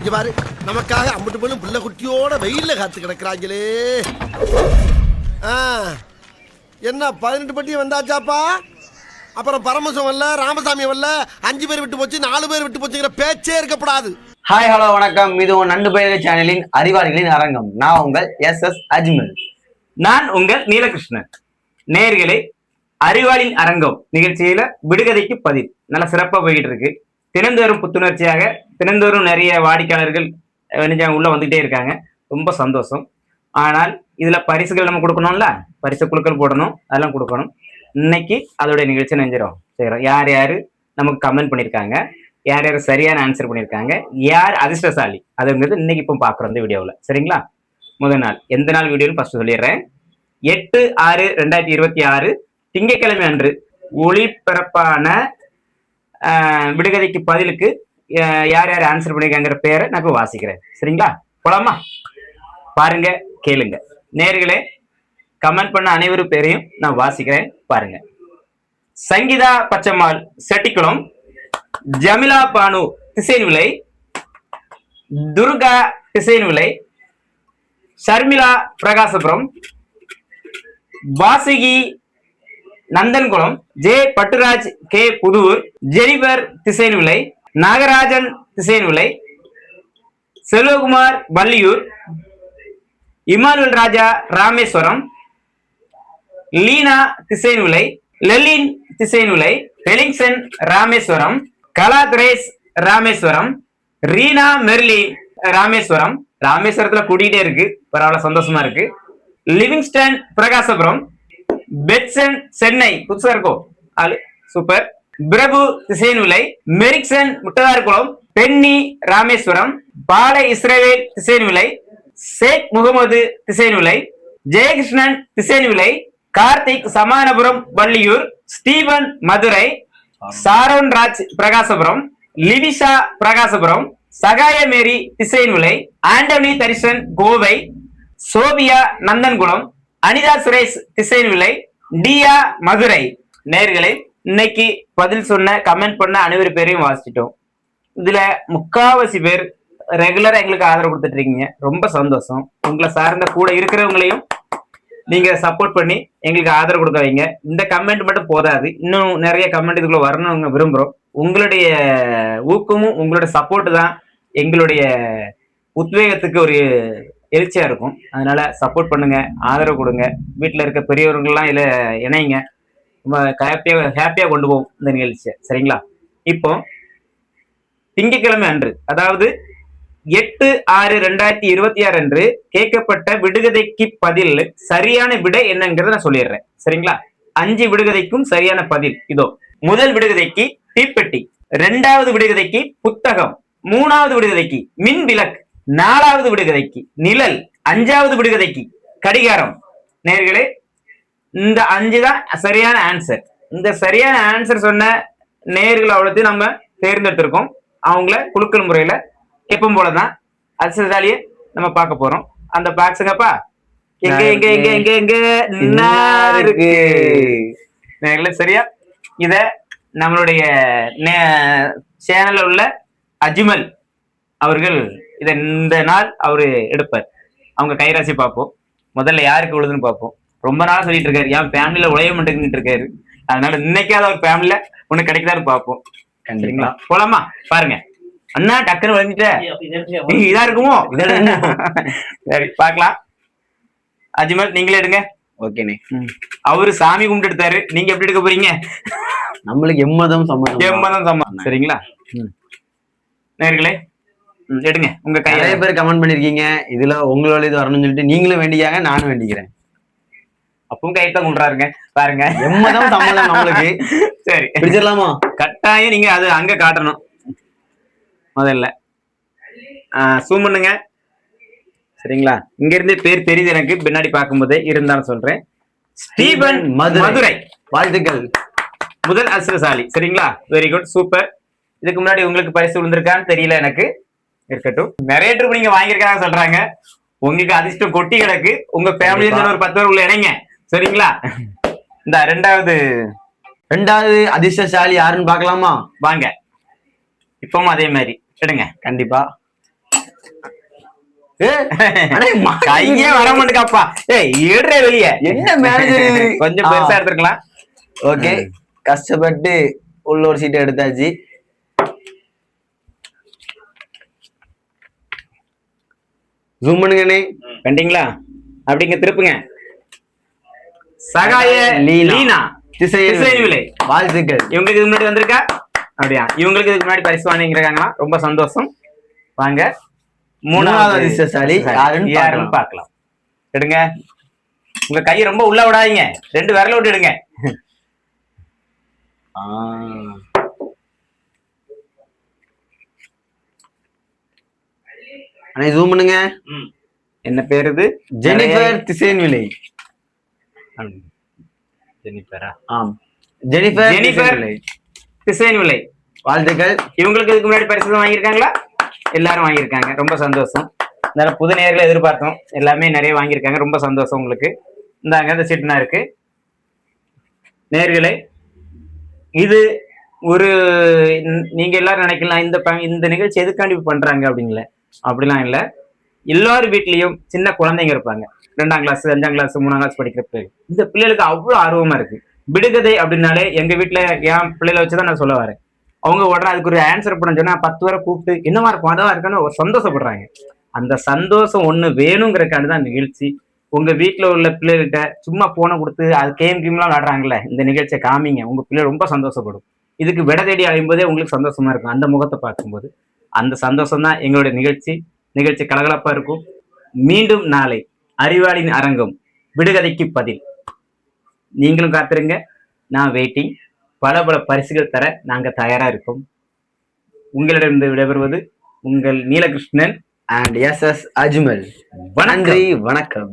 இங்க பாரு நமக்காக அம்பட்டு பொண்ணு பிள்ளை குட்டியோட வெயில்ல காத்து கிடக்குறாங்களே. என்ன 18 பட்டி வந்தாச்சாப்பா? அப்புறம் பரமசம் வரல, ராமசாமி வரல, 5 பேர் விட்டு போச்சு, 4 பேர் விட்டு போச்சுங்கிற பேச்சே இருக்கப்படாது. ஹாய் ஹலோ வணக்கம். இது நண்டு பயிர்கள் சேனலின் அறிவாளிகளின் அரங்கம். நான் உங்கள் எஸ் அஜ்மல். நான் உங்கள் நீலகிருஷ்ணன். நேயர்களே, அறிவாளின் அரங்கம் நிகழ்ச்சியில விடுகதைக்கு பதில் நல்ல சிறப்பா போய்கிட்டு இருக்கு. தினந்தோறும் புத்துணர்ச்சியாக தினந்தோறும் நிறைய வாடிக்கையாளர்கள் உள்ள வந்துகிட்டே இருக்காங்க. ரொம்ப சந்தோஷம். ஆனால் இதுல பரிசுகள் நம்ம கொடுக்கணும்ல, பரிசு குழுக்கள் போடணும், அதெல்லாம் கொடுக்கணும். இன்னைக்கு அதோட நிகழ்ச்சி நெஞ்சிடும் செய்யறோம். யார் யாரு நமக்கு கமெண்ட் பண்ணியிருக்காங்க, யார் யார் சரியான ஆன்சர் பண்ணியிருக்காங்க, யார் அதிர்ஷ்டசாலி அதுங்கிறது இன்னைக்கு இப்போ பாக்குறோம் இந்த வீடியோவில். சரிங்களா? முதல் நாள் எந்த நாள் வீடியோன்னு ஃபர்ஸ்ட் சொல்லிடுறேன். 8/6/2026 திங்கட்கிழமை அன்று ஒளிபரப்பான விடுகதைக்கு பதிலுக்கு யார் யார் ஆன்சர் பண்ணியிருக்காங்கிற பேரை நான் இப்போ வாசிக்கிறேன். சரிங்களா? போலாமா? பாருங்க, கேளுங்க. நேர்களே, கமெண்ட் பண்ண அனைவரும் பேரையும் நான் வாசிக்கிறேன், பாருங்க. Sangeetha Pachammal Chettikulam, Jamila Banu Thisayanvilai, Durga Thisayanvilai, Sharmila Pragasapuram, Vasuki Nanthankulam, J Patturaj K Pudur, Jennifer Thisayanvilai, Nagarajan Thisayanvilai, Selvakumar Valliyur, Emmanuel Raja Rameswaram, Leena Thisayanvilai, Lelin Thisayanvilai, Wellingson Rameswaram, Kala Grace Rameswaram, Reena Merly Rameswaram. ராமேஸ்வரத்துல கூட்டிகிட்டே இருக்கு, பரவாயில்ல, சந்தோஷமா இருக்கு. லிவிங்ஸ்டன் பிரகாசபுரம், பெட்சன் சென்னை, புதுசா இருக்கும் ஆளு, சூப்பர். பிரபு திசைன்விலை, மெரிக்சன் முட்டதார்குளம், பென்னி ராமேஸ்வரம், பாலை இஸ்ரேல் திசைன்விலை, ஷேக் Mohammed Thisaiyanvilai, Jayakrishnan Thisaiyanvilai, Karthik Samanapuram Valliyur, Steven Madurai, Sharon Raj Prakasapuram, லிவிஷா Prakasapuram, Sahayamary Thisaiyanvilai, Antony தரிசன் Kovai, Sophia நந்தன்குளம், Anitha Suresh Thisaiyanvilai, டியா மதுரை. நேயர்களே, இன்னைக்கு பதில் சொன்ன கமெண்ட் பண்ண அனைவரு பேரையும் வாசிச்சிட்டோம். இதுல முக்காவாசி பேர் ரெகுலரா எங்களுக்கு ஆதரவு கொடுத்துட்டு இருக்கீங்க, ரொம்ப சந்தோஷம். உங்களை சார்ந்த கூட இருக்கிறவங்களையும் நீங்க சப்போர்ட் பண்ணி எங்களுக்கு ஆதரவு கொடுக்க வைங்க. இந்த கமெண்ட் மட்டும் போதாது, இன்னும் நிறைய கமெண்ட் இதுக்குள்ள வரணும்னு விரும்புறோம். உங்களுடைய ஊக்கமும் உங்களுடைய சப்போர்ட் தான் எங்களுடைய உத்வேகத்துக்கு ஒரு எழுச்சியா இருக்கும். அதனால சப்போர்ட் பண்ணுங்க, ஆதரவு கொடுங்க. வீட்டுல இருக்க பெரியவர்கள்லாம் இதுல இணைங்க. ரொம்ப ஹாப்பியா கொண்டு போவோம் இந்த நிகழ்ச்சியை. சரிங்களா? இப்போ திங்கட்கிழமை அன்று, அதாவது 8/6/2026 அன்று கேட்கப்பட்ட விடுகதைக்கு பதில் சரியான விடை என்னங்கிறத நான் சொல்லிடுறேன். சரிங்களா? 5 விடுகதைக்கும் சரியான பதில் இதோ. முதல் விடுகதைக்கு தீப்பெட்டி, 2வது விடுகதைக்கு புத்தகம், 3வது விடுகதைக்கு மின் விளக்கு, 4வது விடுகதைக்கு நிழல், 5வது விடுகதைக்கு கடிகாரம். நேர்களே, இந்த 5 தான் சரியான ஆன்சர். இந்த சரியான ஆன்சர் சொன்ன நேர்கள் அவ்வளோத்தையும் நம்ம தேர்ந்தெடுத்திருக்கோம். அவங்கள குலுக்கல் முறையில எப்பவும் போலதான் அதிர்ஷ்டசாலியை நம்ம பார்க்க போறோம். அந்த பாக்ஸுங்கப்பா எங்க எங்க எங்க எங்க எங்க இருக்கு நேர்களே, சரியா? இத நம்மளுடைய சேனல்ல உள்ள அஜ்மல் அவர்கள் இத இந்த நாள் அவரு எடுப்பார். அவங்க கைராசி பார்ப்போம். முதல்ல யாருக்கு விழுதுன்னு பார்ப்போம். ரொம்ப நாள் சொல்லிட்டு இருக்காரு, என் ஃபேமிலியில உழைய மாட்டேங்கிட்டு இருக்காரு. அதனால இன்னைக்காவது ஒரு ஃபேமிலியில ஒண்ணு கிடைக்குதான்னு பார்ப்போம். சரிங்களா? போலாமா? பாருங்க, அண்ணா டக்குன்னு விளைஞ்சிட்ட இதா இருக்குமோ? சரி, பாக்கலாம். அஜ்மல், நீங்களே எடுங்க. ஓகேண்ணே. அவரு சாமி கும்பிட்டு எடுத்தாரு, நீங்க எப்படி எடுக்க போறீங்க? நம்மளுக்கு எம்மதம் சம்மதம். சரிங்களா? நேர்களே, எடுங்க உங்க கை. நிறைய பேர் கமெண்ட் பண்ணிருக்கீங்க, இதுல உங்களோட இது வரணும்னு சொல்லிட்டு நீங்களும் வேண்டிக்காங்க, நானும் வேண்டிக்கிறேன். அப்பவும் கைத்தான் கும்பிடுறாருங்க, பாருங்க. எம்மதம் சம்மதம் நம்மளுக்கு. சரி, பிடிச்சிடலாமா? கட்டாயம் நீங்க அது அங்க காட்டணும். முதல்ல சூம் பண்ணுங்க. சரிங்களா? இங்க இருந்து பேர் தெரியுது எனக்கு, பின்னாடி பார்க்கும்போது இருந்தாலும் சொல்றேன். ஸ்டீபன் மதுரை. வாழ்த்துக்கள், முதல் அதிர்ஷ்டசாலி. சரிங்களா? Very good, super. இதுக்கு முன்னாடி உங்களுக்கு பரிசு விழுந்திருக்கான்னு தெரியல எனக்கு, இருக்கட்டும். நிறைய ட்ரிப் நீங்க வாங்கியிருக்காங்க சொல்றாங்க. உங்களுக்கு அதிர்ஷ்டம் கொட்டி கிடக்கு. உங்க ஃபேமிலியில ஒரு 10 பேர் உள்ள இணைங்க. சரிங்களா? இந்த 2வது அதிர்ஷ்டசாலி யாருன்னு பாக்கலாமா? வாங்க. இப்பவும் அதே மாதிரி எடுங்க. கண்டிப்பா. கையே வர மாட்டேக்காப்பா. ஏய் ஏடுறே வெளியே. என்ன மேனேஜர் கொஞ்சம் பெருசா எடுத்துக்கலாம். ஓகே, கஷ்டப்பட்டு உள்ள ஒரு சீட் எடுத்தாச்சு. ஜூம் பண்ணுங்கண்ணே. கண்டிங்களா? அப்படிங்க திருப்புங்க. சகாய லீனா திசையன் விலை. வாழ்த்துக்கள். இவங்களுக்கு இது முன்னாடி வந்திருக்கா? அப்படியா? இவங்களுக்கு இதுக்கு முன்னாடி பரிசு வாங்கிக்கிறாங்களா? ரொம்ப சந்தோஷம். வாங்க, மூணாவது அதிர்ஷ்டசாலி யாருன்னு பார்க்கலாம். எடுங்க. உங்க கையை ரொம்ப உள்ள விடாதீங்க, 2 விரல விட்டு எடுங்க. அண்ணே ஜூம் பண்ணுங்க. என்ன பேர் இது? ஜெனிஃபர் திசையன் விலை. ஜெனிஃபரா? ஆம், ஜெனிஃபர் திசையன் விலை. வாழ்த்துக்கள். இவங்களுக்கு இதுக்கு முன்னாடி பரிசு வாங்கியிருக்காங்களா? எல்லாரும் வாங்கியிருக்காங்க. ரொம்ப சந்தோஷம். நிறைய புது நேர்களை எதிர்பார்த்தோம், எல்லாமே நிறைய வாங்கியிருக்காங்க. ரொம்ப சந்தோஷம் உங்களுக்கு. இந்தாங்க, இந்த சீட்டுனா இருக்கு. நேர்களை, இது ஒரு நீங்க எல்லாரும் நினைக்கலாம் இந்த நிகழ்ச்சி எதுக்காண்டி பண்றாங்க அப்படிங்கள. அப்படிலாம் இல்லை. எல்லாரும் வீட்லயும் சின்ன குழந்தைங்க இருப்பாங்க, 2ஆம் கிளாஸ் 5ஆம் கிளாஸ் 3ஆம் கிளாஸ் படிக்கிற பிள்ளை. இந்த பிள்ளைகளுக்கு அவ்வளவு ஆர்வமா இருக்கு. விடுகதை அப்படின்னாலே எங்க வீட்டுல என் பிள்ளைகளை வச்சுதான் நான் சொல்ல வரேன். அவங்க உடனே அதுக்கு ஒரு ஆன்சர் பண்ண சொன்னா 10 வரை கூப்பிட்டு என்னமா இருக்கும் அதவா இருக்கான்னு ஒரு சந்தோஷப்படுறாங்க. அந்த சந்தோஷம் ஒண்ணு வேணுங்கிறக்காண்டு தான் நிகழ்ச்சி. உங்க வீட்டுல உள்ள பிள்ளைகிட்ட சும்மா போனை கொடுத்து அது கேம்லாம் விளாடுறாங்கல்ல, இந்த நிகழ்ச்சியை காமிங்க, உங்க பிள்ளை ரொம்ப சந்தோஷப்படும். இதுக்கு விட தேடி அழையும்போதே உங்களுக்கு சந்தோஷமா இருக்கும். அந்த முகத்தை பார்க்கும்போது அந்த சந்தோஷம் தான் எங்களுடைய நிகழ்ச்சி கலகலப்பா இருக்கும். மீண்டும் நாளை அறிவாளின் அரங்கம் விடுகதைக்கு பதில். நீங்களும் காத்துருங்க, நான் வெயிட்டிங். பல பரிசுகள் தர நாங்க தயாரா இருக்கோம். உங்களிடமிருந்து விடைபெறுவது உங்கள் நீலகிருஷ்ணன் and SS அஜ்மல். நன்றி, வணக்கம்.